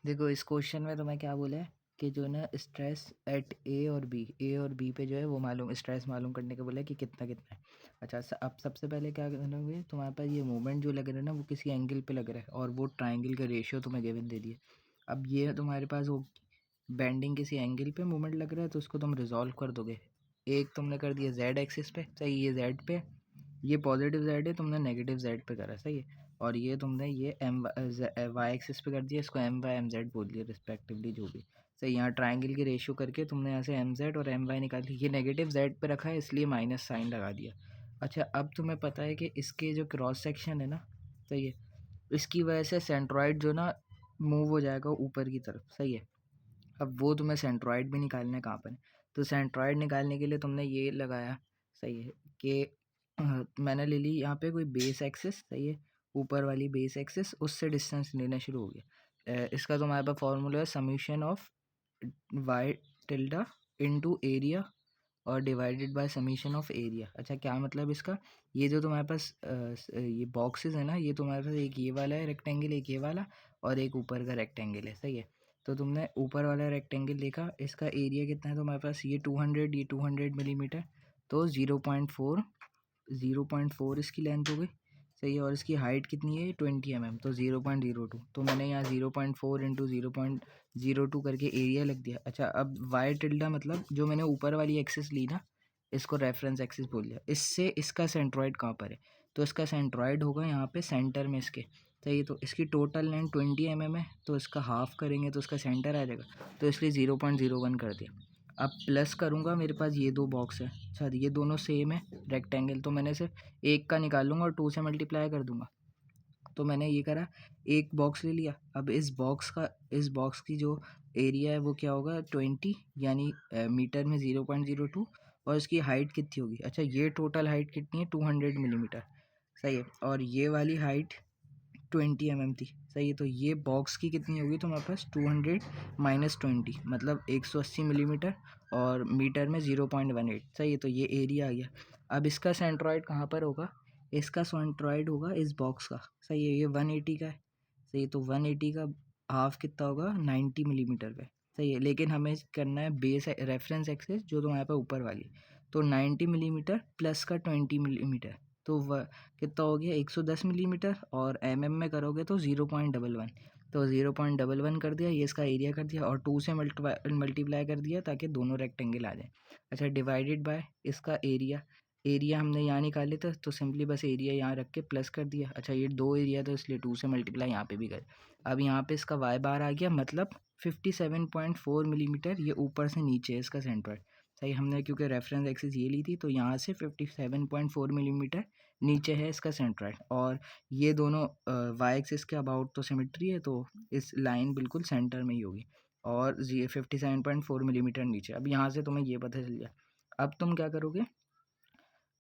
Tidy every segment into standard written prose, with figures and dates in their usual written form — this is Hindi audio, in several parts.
देखो इस क्वेश्चन में तुम्हें क्या बोला है कि जो है ना स्ट्रेस एट ए और बी पे जो है वो मालूम स्ट्रेस मालूम करने के बोला है कि कितना कितना है। अच्छा अब सबसे पहले क्या करना होगा, तुम्हारे पास ये मोमेंट जो लग रहा है ना वो किसी एंगल पे लग रहा है और वो ट्राइंगल का रेशियो तुम्हें गिवन दे दिया। अब ये तुम्हारे पास वो बेंडिंग किसी एंगल पे मोमेंट लग रहा है तो उसको तुम रिजॉल्व कर दोगे। एक तुमने कर दिया जेड एक्सिस पे, सही, ये जेड पे, ये पॉजिटिव जेड है, तुमने नेगेटिव जेड पे करा, सही है। और ये तुमने ये एम वाई एक्सिस पे कर दिया, इसको एम वाई एम जेड बोल दिया रिस्पेक्टिवली जो भी, सही। यहाँ ट्राइंगल की रेशियो करके तुमने यहाँ से एम जेड और एम वाई निकाल ली। ये नेगेटिव जेड पे रखा है इसलिए माइनस साइन लगा दिया। अच्छा अब तुम्हें पता है कि इसके जो क्रॉस सेक्शन है ना, सही है, इसकी वजह से सेंट्रॉइड जो ना मूव हो जाएगा ऊपर की तरफ, सही है। अब वो तुम्हें सेंट्रॉइड भी निकालना है, कहाँ पर है, तो सेंट्रॉइड निकालने के लिए तुमने ये लगाया, सही है, कि मैंने ले ली यहाँ पे कोई बेस एक्सिस, सही है, ऊपर वाली बेस एक्सिस, उससे डिस्टेंस लेना शुरू हो गया। इसका तुम्हारे पास फॉर्मूला है summation of Y tilde into area और divided by summation of area. अच्छा क्या मतलब इसका, ये जो तुम्हारे पास ये बॉक्सेस है ना, ये तुम्हारे पास एक ये वाला है रेक्टेंगल, एक ये वाला, और एक ऊपर का रेक्टेंगल है, सही है। तो तुमने ऊपर वाला रेक्टेंगल देखा, इसका एरिया कितना है तुम्हारे पास, ये 200, ये 200 मिलीमीटर, तो 0.4 इसकी लेंथ हो गई, सही है। और इसकी हाइट कितनी है 20 mm, तो 0.02, तो मैंने यहाँ 0.4 इंटू 0.02 करके एरिया लग दिया। अच्छा अब वाई टिल्डा मतलब जो मैंने ऊपर वाली एक्सिस ली ना, इसको रेफरेंस एक्सिस बोल दिया, इससे इसका सेंट्रॉइड कहाँ पर है, तो इसका सेंट्रॉइड होगा यहाँ पे सेंटर में इसके, सही है। तो इसकी टोटल लेंथ 20 mm है, तो इसका हाफ करेंगे तो इसका सेंटर आ जाएगा, तो इसलिए 0.01 कर दिया। अब प्लस करूँगा, मेरे पास ये दो बॉक्स है, अच्छा ये दोनों सेम है रेक्टेंगल, तो मैंने सिर्फ एक का निकाल लूँगा और 2 से मल्टीप्लाई कर दूंगा। तो मैंने ये करा, एक बॉक्स ले लिया। अब इस बॉक्स की जो एरिया है वो क्या होगा 20, यानी मीटर में 0.02, और इसकी हाइट कितनी होगी, अच्छा ये टोटल हाइट कितनी है 200 मिलीमीटर, सही है। और ये वाली हाइट 20 mm थी, सही है। तो ये बॉक्स की कितनी होगी तुम्हारे पास 200 माइनस 20 मतलब 180 मिलीमीटर, और मीटर में 0.18, सही है। तो ये एरिया आ गया। अब इसका सेंट्रॉइड कहाँ पर होगा, इसका सेंट्रॉइड होगा इस बॉक्स का, सही है। ये 180 का है, सही है, तो 180 का हाफ कितना होगा 90 मिलीमीटर पे, सही है। लेकिन हमें करना है बेस रेफरेंस एक्सिस जो तुम्हारे पास ऊपर वाली, तो 90 मिलीमीटर प्लस का 20 मिलीमीटर, तो कितना हो गया 110 मिलीमीटर, और में करोगे तो 0.11, तो 0.11 कर दिया, ये इसका एरिया कर दिया, और 2 से मल्टीप्लाई कर दिया ताकि दोनों रेक्टेंगल आ जाए। अच्छा डिवाइडेड बाय इसका एरिया, एरिया हमने यहाँ निकाले थे तो सिंपली बस एरिया यहाँ रख के प्लस कर दिया। अच्छा ये दो एरिया तो इसलिए 2 से मल्टीप्लाई यहाँ पे भी कर। अब यहाँ पे इसका वाई बार आ गया, मतलब 57.4 मिलीमीटर, ये ऊपर से नीचे है इसका सेंट्रॉइड, सही। हमने क्योंकि रेफरेंस एक्सिस ये ली थी तो यहाँ से 57.4 मिलीमीटर नीचे है इसका सेंट्रॉइड, और ये दोनों वाई एक्सिस के अबाउट तो सिमेट्री है, तो इस लाइन बिल्कुल सेंटर में ही होगी, और 57.4 मिलीमीटर नीचे। अब यहाँ से तुम्हें ये पता चल गया। अब तुम क्या करोगे,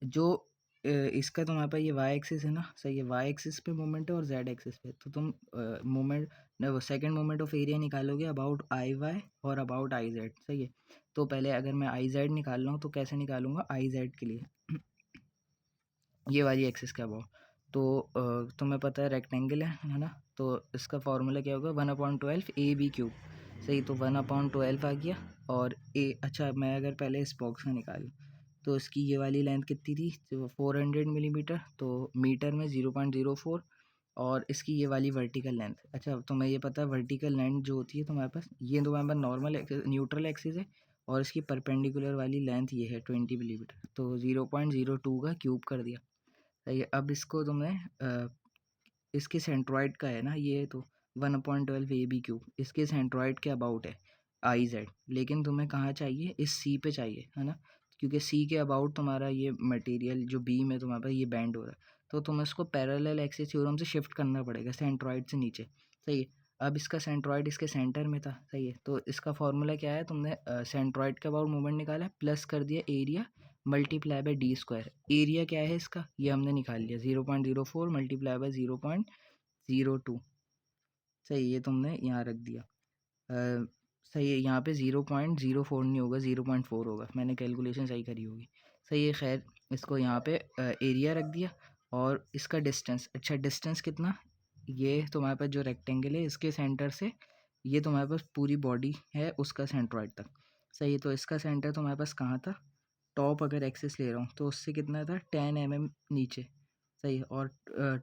जो इसका तुम्हारे पास ये वाई एक्सिस है ना, सही है, वाई एक्सिस पे मोमेंट है और जेड एक्सिस पे, तो तुम moment second moment of area निकालोगे अबाउट आई वाई और अबाउट आई जेड, सही है। तो पहले अगर मैं आई जेड निकाल रहा हूँ तो कैसे निकालूंगा, आई जेड के लिए ये वाली एक्सिस का अबाउट, तो तुम्हें पता है रेक्टेंगल है ना, तो इसका फॉर्मूला क्या होगा 1/12 ए बी क्यूब, सही। तो 1/12 आ गया, और ए, अच्छा मैं अगर पहले इस बॉक्स का निकालूँ तो इसकी ये वाली लेंथ कितनी थी, तो 400 मिलीमीटर, तो मीटर में 0.04, और इसकी ये वाली वर्टिकल लेंथ, अच्छा तुम्हें ये पता है वर्टिकल लेंथ जो होती है तुम्हारे पास, ये तुम्हारे पास नॉर्मल न्यूट्रल एक्सिस है, और इसकी परपेंडिकुलर वाली लेंथ ये है 20 मिलीमीटर, तो 0.02 का क्यूब कर दिया, सही है। अब इसको तुमने इसके सेंट्रॉइड का है ना ये, तो 1/12 ए बी क्यूब इसके सेंट्रॉइड के अबाउट है आई जेड, लेकिन तुम्हें कहाँ चाहिए, इस सी पे चाहिए, है ना, क्योंकि सी के अबाउट तुम्हारा ये मटेरियल जो बीम है तुम्हारे पास ये बैंड हो रहा है, तो तुम्हें इसको पैरेलल एक्सिस थ्योरम से शिफ्ट करना पड़ेगा सेंट्रॉइड से नीचे, सही है। अब इसका सेंट्रॉइड इसके सेंटर में था, सही है, तो इसका फॉर्मूला क्या है, तुमने सेंट्रॉइड के अबाउट मूवमेंट निकाला है, प्लस कर दिया area multiply by D square. Area क्या है इसका, ये हमने निकाल लिया 0.04 मल्टीप्लाई बाय 0.02, सही, ये तुमने यहाँ रख दिया। सही है, यहाँ पे 0.04 नहीं होगा 0.4 होगा, मैंने कैलकुलेशन सही करी होगी, सही है। खैर इसको यहाँ पे एरिया रख दिया, और इसका डिस्टेंस, अच्छा डिस्टेंस कितना, ये तुम्हारे पास जो रेक्टेंगल है इसके सेंटर से ये तुम्हारे पास पूरी बॉडी है उसका सेंट्रॉइड तक, सही है। तो इसका सेंटर तुम्हारे पास कहाँ था, टॉप अगर एक्सेस ले रहा हूँ तो उससे कितना था 10 mm नीचे, सही है। और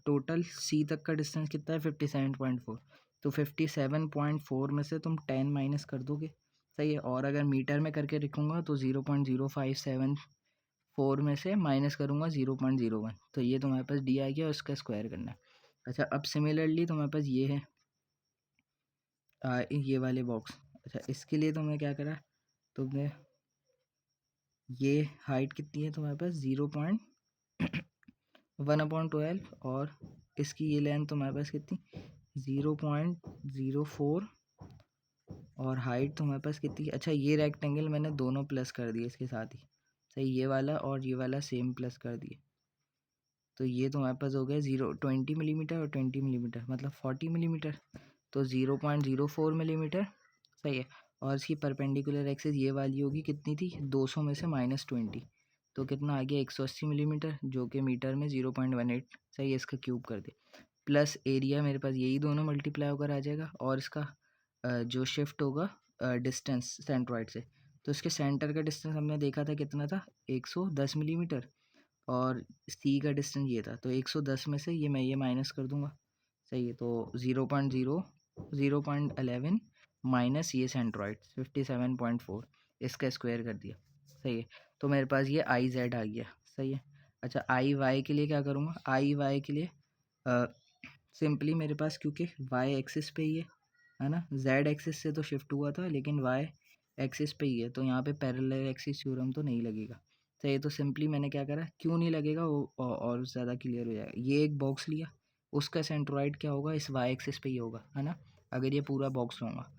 टोटल सी तक का डिस्टेंस कितना है 57.4, तो 57.4 में से तुम 10 माइनस कर दोगे, सही है। और अगर मीटर में करके लिखूँगा तो 0.0574 में से माइनस करूँगा 0.01, तो ये तुम्हारे पास डी आ गया और इसका स्क्वायर करना है। अच्छा अब सिमिलरली तुम्हारे पास ये है ये वाले बॉक्स। अच्छा इसके लिए तुमने क्या करा, तुमने ये हाइट कितनी है तुम्हारे पास 0.1/12 और इसकी ये लेंथ तुम्हारे पास कितनी 0.04 और हाइट तुम्हारे पास कितनी। अच्छा ये रेक्टेंगल मैंने दोनों प्लस कर दिए इसके साथ ही, सही, ये वाला और ये वाला सेम प्लस कर दिए, तो ये तुम्हारे पास हो गया 20 मिलीमीटर और 20 मिलीमीटर मतलब 40 मिलीमीटर, तो 0.04 मिलीमीटर, सही है। और इसकी परपेंडिकुलर एक्सिस ये वाली होगी कितनी थी 200 में से -20, तो कितना आ गया 180 मिलीमीटर जो कि मीटर में 0.18, सही है। इसका क्यूब कर दे प्लस एरिया मेरे पास यही दोनों मल्टीप्लाई होकर आ जाएगा, और इसका जो शिफ्ट होगा डिस्टेंस सेंट्रॉइड से, तो इसके सेंटर का डिस्टेंस हमने देखा था कितना था 110 मिलीमीटर, और सी का डिस्टेंस ये था, तो 110 में से ये माइनस कर दूंगा, सही है। तो 0.11 माइनस ये सेंट्रॉइड 57.4, इसका स्क्वायर कर दिया, सही है। तो मेरे पास ये आई जेड आ गया, सही है। अच्छा आई वाई के लिए क्या करूँगा, आई वाई के लिए सिंपली मेरे पास क्योंकि वाई एक्सिस पे ही है ना, जेड एक्सिस से तो शिफ्ट हुआ था लेकिन वाई एक्सिस पे ही है, तो यहाँ पे पैरेलल एक्सिस थ्योरम तो नहीं लगेगा, सही। तो सिंपली मैंने क्या करा, क्यों नहीं लगेगा वो और ज़्यादा क्लियर हो जाएगा। ये एक बॉक्स लिया, उसका सेंट्रॉइड क्या होगा इस वाई एक्सिस पे ही होगा, है ना। अगर ये पूरा बॉक्स लूँगा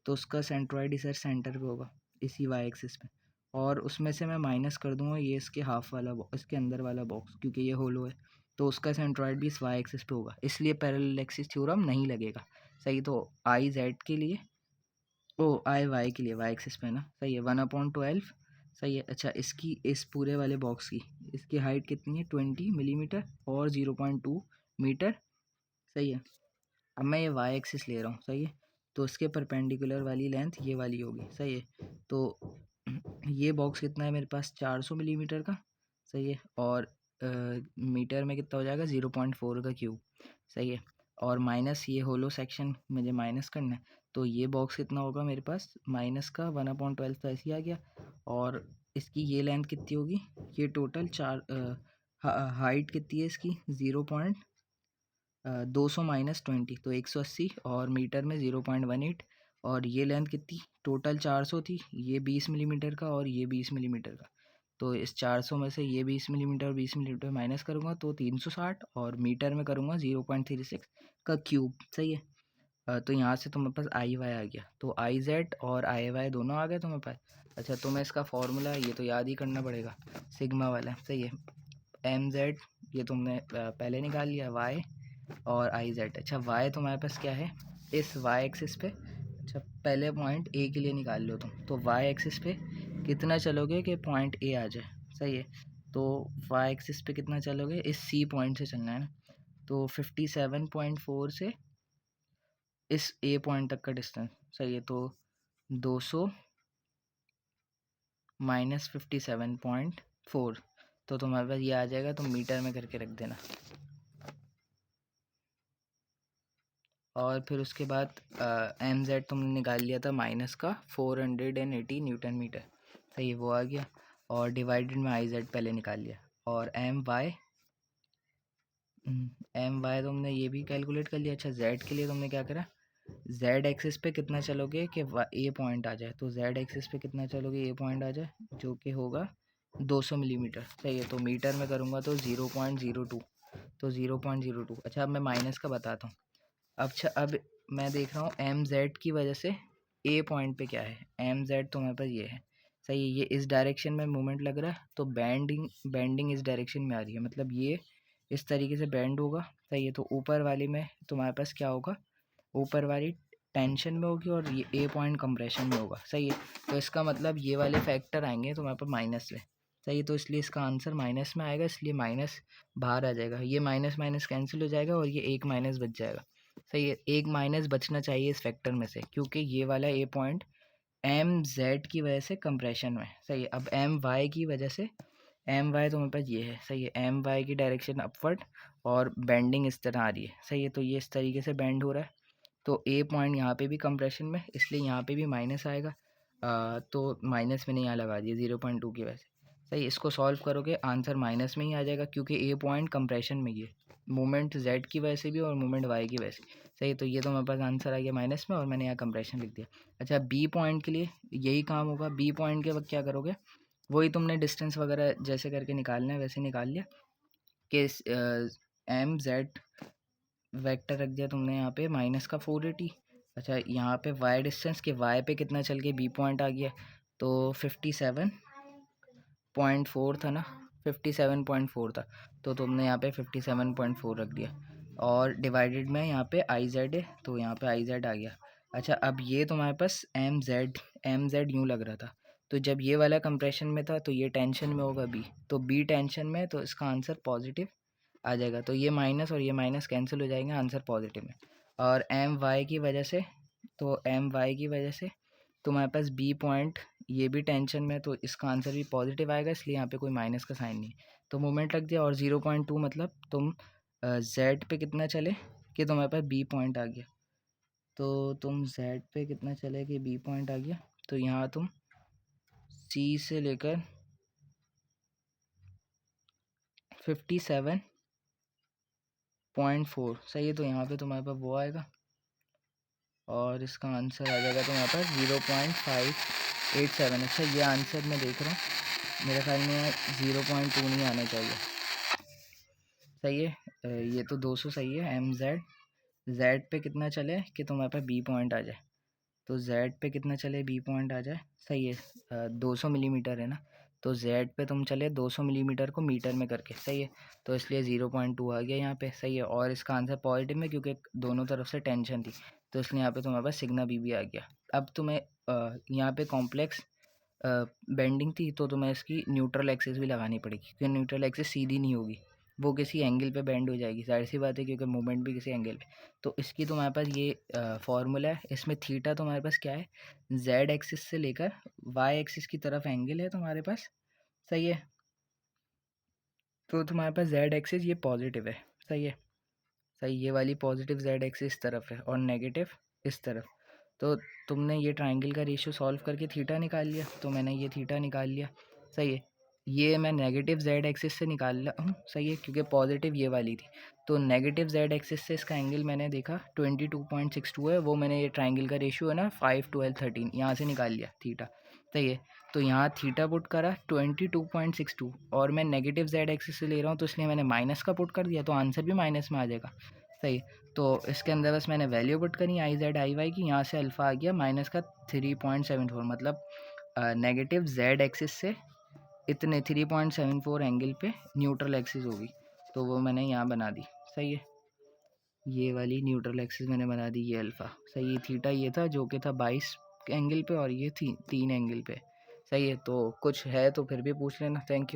तो उसका सेंट्रॉइड इस सेंटर पे होगा इसी वाई एक्सिस पे, और उसमें से मैं माइनस कर दूंगा ये इसके हाफ वाला इसके अंदर वाला बॉक्स, क्योंकि ये होलो है तो उसका सेंट्रॉइड भी इस वाई एक्सिस पे होगा, इसलिए पैरेलल एक्सिस थ्योरम नहीं लगेगा, सही। तो आई जेड के लिए आई वाई के लिए वाई एक्सिस पे ना, सही है 1/12, सही है। अच्छा इसकी इस पूरे वाले बॉक्स की इसकी हाइट कितनी है 20 मिलीमीटर और 0.2 मीटर, सही है। अब मैं ये वाई एक्सिस ले रहा हूँ, सही है, तो उसके परपेंडिकुलर वाली लेंथ ये वाली होगी, सही है। तो ये बॉक्स कितना है मेरे पास 400 मिलीमीटर का, सही है, और मीटर में कितना हो जाएगा 0.4 का क्यूब, सही है। और माइनस ये होलो सेक्शन मुझे माइनस करना है, तो ये बॉक्स कितना होगा मेरे पास माइनस का 1/12 तो ऐसे ही आ गया, और इसकी ये लेंथ कितनी होगी, ये टोटल हाइट कितनी है इसकी 200 माइनस 20 तो 180, और मीटर में 0.18, और ये लेंथ कितनी टोटल 400 थी, ये 20 मिलीमीटर का और ये 20 मिलीमीटर का, तो इस 400 में से ये 20 मिलीमीटर 20 मिलीमीटर माइनस करूँगा तो 360, और मीटर में करूँगा 0.36 का क्यूब, सही है। तो यहाँ से तुम्हारे पास आई वाई आ गया, तो आई जेड और आई वाई दोनों आ गए तुम्हारे पास। अच्छा तुम्हें इसका फॉर्मूला ये तो याद ही करना पड़ेगा, सिग्मा वाला, सही है। एम जेड ये तुमने पहले निकाल लिया, वाई और आई जेड। अच्छा वाई तुम्हारे पास क्या है इस वाई एक्सिस पे, अच्छा पहले पॉइंट ए के लिए निकाल लो तुम, तो वाई एक्सिस पे कितना चलोगे कि पॉइंट ए आ जाए, सही है। तो वाई एक्सिस पे कितना चलोगे इस सी पॉइंट से चलना है ना, तो 57.4 से इस ए पॉइंट तक का डिस्टेंस, सही है। तो 200 माइनस 57.4, तो तुम्हारे पास ये आ जाएगा, तुम मीटर में करके रख देना। और फिर उसके बाद एम जेड तुमने निकाल लिया था माइनस का 480 न्यूटन मीटर, सही है, वो आ गया, और डिवाइडेड में आई जेड पहले निकाल लिया, और एम वाई तुमने ये भी कैलकुलेट कर लिया। अच्छा जेड के लिए तुमने क्या करा, जेड एक्सिस पे कितना चलोगे कि ए पॉइंट आ जाए, तो जेड एक्सिस पे कितना चलोगे ए पॉइंट आ जाए जो कि होगा 200 मिलीमीटर, सही है। तो मीटर में करूँगा तो 0.02, तो 0.02। अच्छा अब मैं माइनस का बताता हूँ। अच्छा अब मैं देख रहा हूँ एम जेड की वजह से ए पॉइंट पे क्या है, एम जेड तो मेरे पास ये है, सही है। ये इस डायरेक्शन में मूवमेंट लग रहा है, तो बैंडिंग इस डायरेक्शन में आ रही है, मतलब ये इस तरीके से बैंड होगा, सही है। तो ऊपर वाली में तुम्हारे पास क्या होगा, ऊपर वाली टेंशन में होगी और ये ए पॉइंट कंप्रेशन में होगा, सही है। तो इसका मतलब ये वाले फैक्टर आएंगे तुम्हारे पास माइनस में, सही है। तो इसलिए इसका आंसर माइनस में आएगा, इसलिए माइनस बाहर आ जाएगा, ये माइनस माइनस कैंसिल हो जाएगा और ये एक माइनस बच जाएगा, सही है, एक माइनस बचना चाहिए इस फैक्टर में से, क्योंकि ये वाला ए पॉइंट एम जेड की वजह से कंप्रेशन में। सही है, अब एम वाई की वजह से, एम वाई तो मेरे पास ये है। सही है, एम वाई की डायरेक्शन अपवर्ड और बेंडिंग इस तरह आ रही है। सही है, तो ये इस तरीके से बेंड हो रहा है, तो ए पॉइंट यहाँ पे भी कंप्रेशन में, इसलिए यहाँ पे भी माइनस आएगा। तो माइनस मैंने यहाँ लगा दिया 0.2 की वजह से। सही, इसको सॉल्व करोगे आंसर माइनस में ही आ जाएगा, क्योंकि ए पॉइंट कंप्रेशन में ही है, मोमेंट जेड की वजह से भी और मोमेंट वाई की वजह से। सही, तो ये तो मेरे पास आंसर आ गया माइनस में, और मैंने यहाँ कंप्रेशन लिख दिया। अच्छा, बी पॉइंट के लिए यही काम होगा। बी पॉइंट के वक्त क्या करोगे, वही तुमने डिस्टेंस वगैरह जैसे करके निकालना है वैसे निकाल लिया, कि एम जेड वेक्टर रख दिया तुमने यहाँ पे माइनस का 480। अच्छा, यहाँ पे वाई डिस्टेंस के वाई पे कितना चल के बी पॉइंट आ गया, तो 57.4 था ना, 57.4 था, तो तुमने यहाँ पे 57.4 रख दिया, और डिवाइडेड में यहाँ पे आई जेड है, तो यहाँ पे आई जेड आ गया। अच्छा, अब ये तुम्हारे पास एम जेड यूँ लग रहा था, तो जब ये वाला कंप्रेशन में था तो ये टेंशन में होगा बी, तो बी टेंशन में, तो इसका आंसर पॉजिटिव आ जाएगा। तो ये माइनस और ये माइनस कैंसिल हो जाएंगे, आंसर पॉजिटिव में। और एम वाई की वजह से, तो एम वाई की वजह से तुम्हारे पास बी पॉइंट ये भी टेंशन में, तो इसका आंसर भी पॉजिटिव आएगा, इसलिए यहाँ पे कोई माइनस का साइन नहीं, तो मोमेंट लग दिया। और 0.2 मतलब तुम जेड पे कितना चले कि तुम्हारे पास बी पॉइंट आ गया, तो तुम जेड पे कितना चले कि बी पॉइंट आ गया, तो यहाँ तुम सी से लेकर 57.4। सही है, तो यहाँ पे तुम्हारे पास वो आएगा, और इसका आंसर आ जाएगा तुम्हारे पास 0.587। अच्छा, ये आंसर मैं देख रहा हूँ, मेरे ख्याल में 0.2 नहीं आना चाहिए। सही है, ये तो 200 सही है। एम जेड पे कितना चले कि तुम्हारे पास बी पॉइंट आ जाए, तो जेड पे कितना चले बी पॉइंट आ जाए। सही है, 200 मिलीमीटर है ना, तो जेड पे तुम चले 200 मिलीमीटर को मीटर में करके। सही है, तो इसलिए 0.2 आ गया यहाँ पे। सही है, और इसका आंसर पॉजिटिव में, क्योंकि दोनों तरफ से टेंशन थी, तो इसलिए यहाँ पे तुम्हारे पास सिग्मा बी भी आ गया। अब तुम्हें यहाँ पे कॉम्प्लेक्स बेंडिंग थी, तो तुम्हें इसकी न्यूट्रल एक्सिस भी लगानी पड़ेगी, क्योंकि न्यूट्रल एक्सिस सीधी नहीं होगी, वो किसी एंगल पे बेंड हो जाएगी, जाहिर सी बात है, क्योंकि मूवमेंट भी किसी एंगल पे। तो इसकी तुम्हारे पास ये फार्मूला है, इसमें थीटा तुम्हारे पास क्या है, जेड एक्सिस से लेकर वाई एक्सिस की तरफ एंगल है तुम्हारे पास। सही है, तो तुम्हारे पास जेड एक्सिस ये पॉजिटिव है। सही है, सही, ये वाली पॉजिटिव जेड एक्सिस इस तरफ है और नेगेटिव इस तरफ। तो तुमने ये ट्राइंगल का रेशियो सॉल्व करके थीटा निकाल लिया, तो मैंने ये थीटा निकाल लिया। सही है, ये मैं नेगेटिव जेड एक्सिस से निकाल लिया हूँ। सही है, क्योंकि पॉजिटिव ये वाली थी, तो नेगेटिव जेड एक्सिस से इसका एंगल मैंने देखा 22.62 है, वो मैंने ये ट्राइंगल का रेशियो है ना 5, 12, 13 यहाँ से निकाल लिया थीटा। सही है, तो यहाँ थीटा पुट करा 22.62, और मैं नेगेटिव जेड एक्सिस से ले रहा हूँ, तो इसलिए मैंने माइनस का पुट कर दिया, तो आंसर भी माइनस में आ जाएगा। सही, तो इसके अंदर बस मैंने वैल्यू पुट करी आई जेड आई वाई की, यहाँ से अल्फ़ा आ गया माइनस का 3.74, मतलब नेगेटिव जेड एक्सिस से इतने 3.74 एंगल पे न्यूट्रल एक्सिस होगी, तो वो मैंने यहाँ बना दी। सही है, ये वाली न्यूट्रल एक्सिस मैंने बना दी, ये अल्फ़ा। सही है, थीटा ये था जो कि था 22 एंगल पे, और ये थी 3 एंगल पे। सही है, तो कुछ है तो फिर भी पूछ लेना। Thank you.